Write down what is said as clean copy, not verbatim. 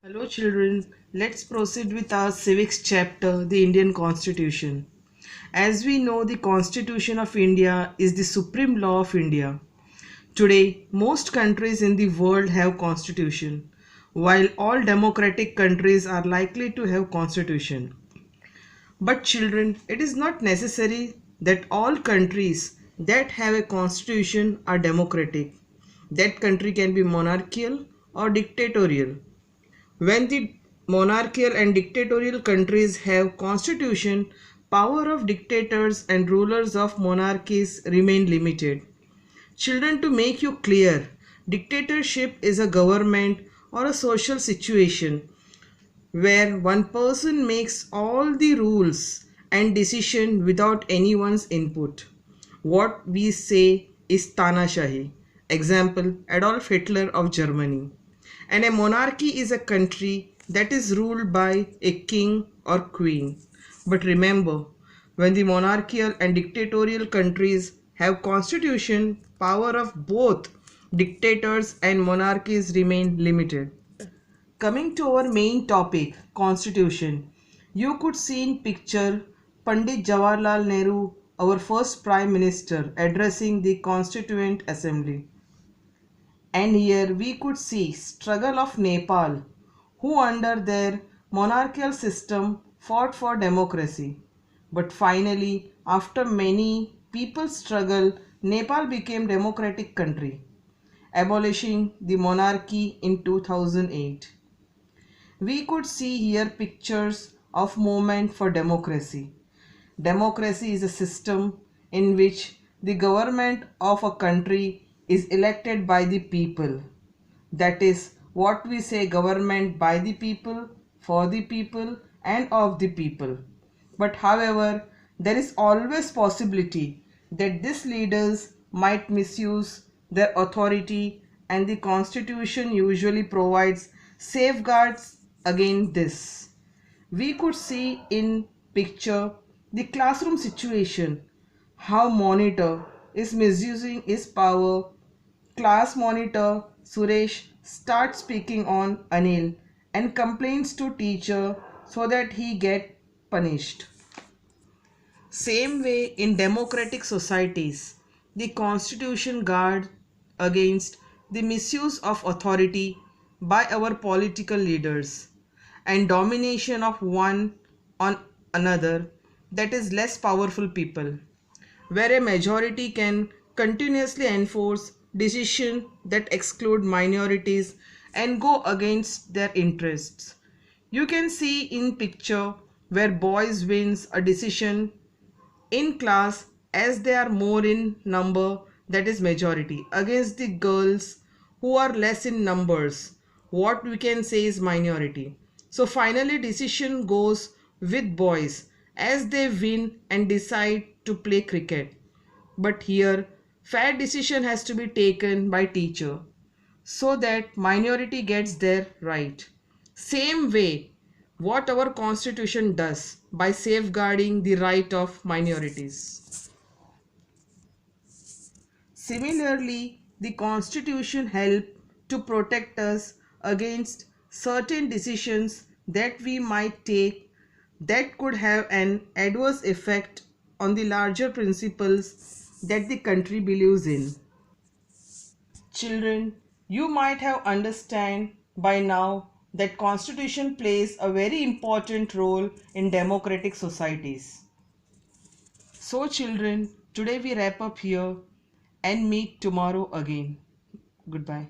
Hello children, let's proceed with our civics chapter, the Indian Constitution. As we know, the Constitution of India is the supreme law of India. Today, most countries in the world have constitution, while all democratic countries are likely to have constitution. But children, it is not necessary that all countries that have a constitution are democratic. That country can be monarchical or dictatorial. When the monarchical and dictatorial countries have constitution, power of dictators and rulers of monarchies remain limited. Children, to make you clear, dictatorship is a government or a social situation where one person makes all the rules and decision without anyone's input. What we say is Tanashahi. Example, Adolf Hitler of Germany. And a monarchy is a country that is ruled by a king or queen. But remember, when the monarchical and dictatorial countries have constitution, power of both dictators and monarchies remain limited. Coming to our main topic, Constitution. You could see in picture Pandit Jawaharlal Nehru, our first Prime Minister, addressing the Constituent Assembly. And here we could see struggle of Nepal, who under their monarchical system fought for democracy. But finally, after many people's struggle, Nepal became democratic country, abolishing the monarchy in 2008. We could see here pictures of movement for democracy. Democracy is a system in which the government of a country is elected by the people. That is what we say, government by the people, for the people and of the people. But however, there is always possibility that these leaders might misuse their authority, and the constitution usually provides safeguards against this. We could see in picture the classroom situation, how monitor is misusing his power. Class monitor Suresh starts speaking on Anil and complains to teacher so that he get punished. Same way in democratic societies, the constitution guards against the misuse of authority by our political leaders and domination of one on another, that is less powerful people, where a majority can continuously enforce decisions that exclude minorities and go against their interests. You can see in picture where boys wins a decision in class as they are more in number, that is majority, against the girls who are less in numbers, what we can say is minority. So finally decision goes with boys as they win and decide to play cricket. But here fair decision has to be taken by teacher so that minority gets their right. Same way what our constitution does by safeguarding the right of minorities. Similarly, the constitution helps to protect us against certain decisions that we might take that could have an adverse effect on the larger principles that the country believes in. Children, you might have understand by now that constitution plays a very important role in democratic societies. So children, today we wrap up here and meet tomorrow again. Goodbye.